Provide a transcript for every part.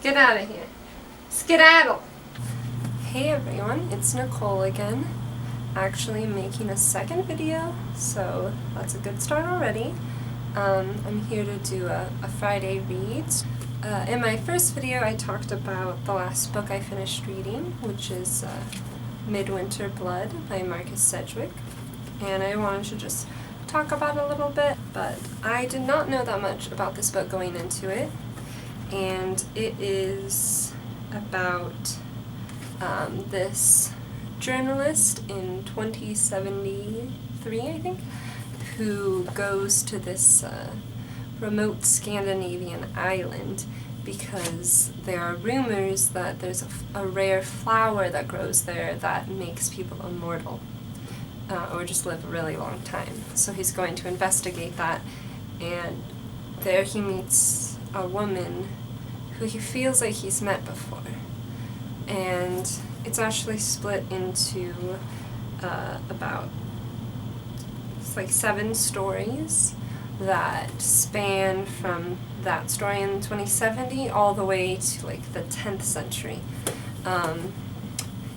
Get out of here. Skedaddle! Hey everyone, it's Nicole again. Actually making a second video, so that's a good start already. I'm here to do a Friday read. In my first video I talked about the last book I finished reading, which is Midwinter Blood by Marcus Sedgwick. And I wanted to just talk about it a little bit, but I did not know that much about this book going into it. And it is about this journalist in 2073, I think, who goes to this remote Scandinavian island because there are rumors that there's a rare flower that grows there that makes people immortal, or just live a really long time. So he's going to investigate that, and there he meets a woman who he feels like he's met before. And it's actually split into about, it's like 7 stories that span from that story in 2070 all the way to like the 10th century. And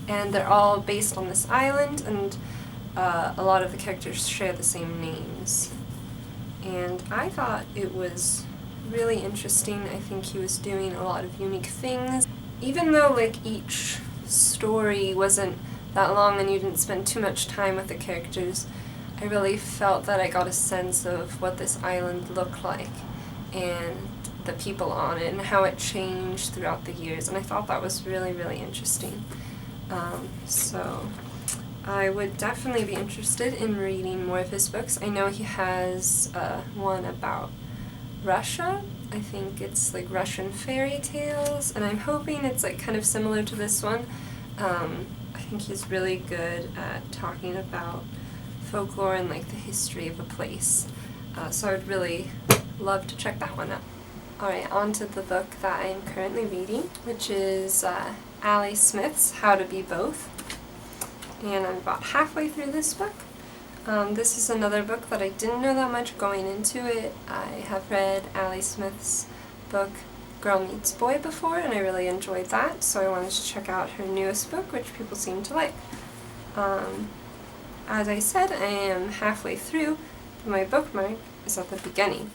they're all based on this island, and a lot of the characters share the same names. And I thought it was really interesting. I think he was doing a lot of unique things. Even though like each story wasn't that long and you didn't spend too much time with the characters, I really felt that I got a sense of what this island looked like and the people on it and how it changed throughout the years, and I thought that was really, really interesting. So I would definitely be interested in reading more of his books. I know he has one about Russia. I think it's like Russian fairy tales, and I'm hoping it's like kind of similar to this one. I think he's really good at talking about folklore and like the history of a place. So I would really love to check that one out. Alright, on to the book that I'm currently reading, which is Ali Smith's How to Be Both. And I'm about halfway through this book. This is another book that I didn't know that much going into it. I have read Ali Smith's book Girl Meets Boy before, and I really enjoyed that, so I wanted to check out her newest book, which people seem to like. As I said, I am halfway through, but my bookmark is at the beginning,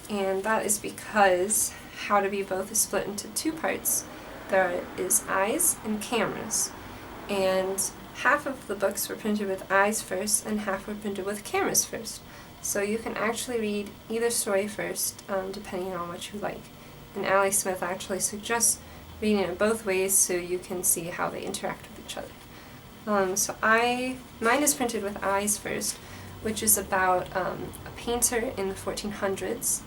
and that is because How to Be Both is split into 2 parts. There is eyes and cameras, and half of the books were printed with eyes first and half were printed with cameras first. So you can actually read either story first, depending on what you like. And Ali Smith actually suggests reading it both ways so you can see how they interact with each other. Mine is printed with eyes first, which is about a painter in the 1400s.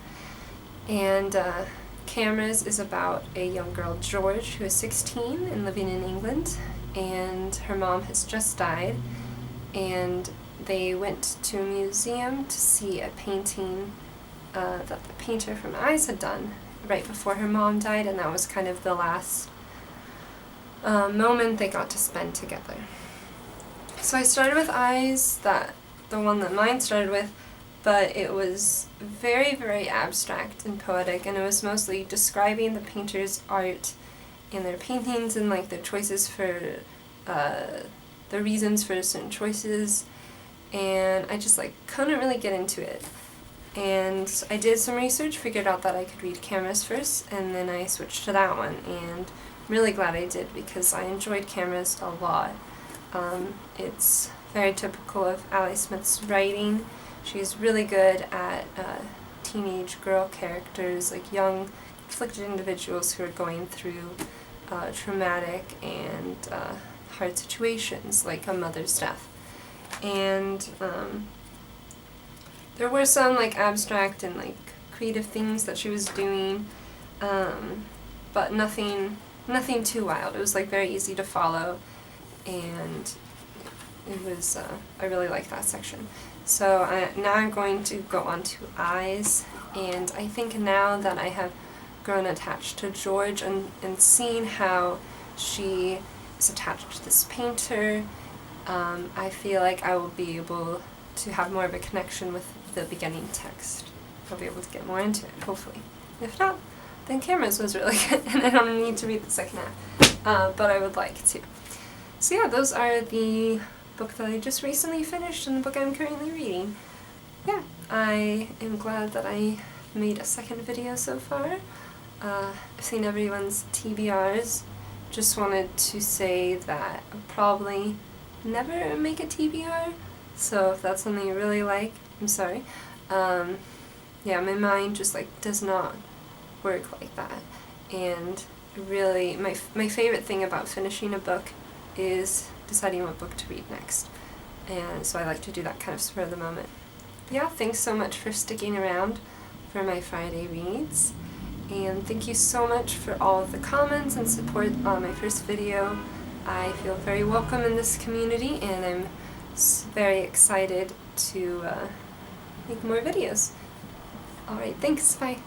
And cameras is about a young girl, George, who is 16 and living in England. And her mom has just died, and they went to a museum to see a painting that the painter from Eyes had done right before her mom died, and that was kind of the last moment they got to spend together. So I started with Eyes, the one that mine started with, but it was very, very abstract and poetic, and it was mostly describing the painter's art in their paintings and like their choices for the reasons for certain choices, and I just like couldn't really get into it. And I did some research, figured out that I could read cameras first, and then I switched to that one, and I'm really glad I did because I enjoyed cameras a lot. It's very typical of Ali Smith's writing. She's really good at teenage girl characters, like young conflicted individuals who are going through traumatic and hard situations, like a mother's death. And there were some like abstract and like creative things that she was doing, but nothing too wild. It was like very easy to follow, and it was I really liked that section. So now I'm going to go on to Eyes, and I think now that I have grown attached to George and seeing how she is attached to this painter, I feel like I will be able to have more of a connection with the beginning text. I'll be able to get more into it, hopefully. If not, then Cameron's was really good, and I don't need to read the second half, but I would like to. So yeah, those are the book that I just recently finished and the book I'm currently reading. Yeah, I am glad that I made a second video so far. I've seen everyone's TBRs. Just wanted to say that I'll probably never make a TBR, so if that's something you really like, I'm sorry. Yeah, my mind just does not work like that, and really my favorite thing about finishing a book is deciding what book to read next, and so I like to do that kind of spur of the moment. Yeah, thanks so much for sticking around for my Friday reads, and thank you so much for all of the comments and support on my first video. I feel very welcome in this community, and I'm very excited to make more videos. Alright, thanks, bye.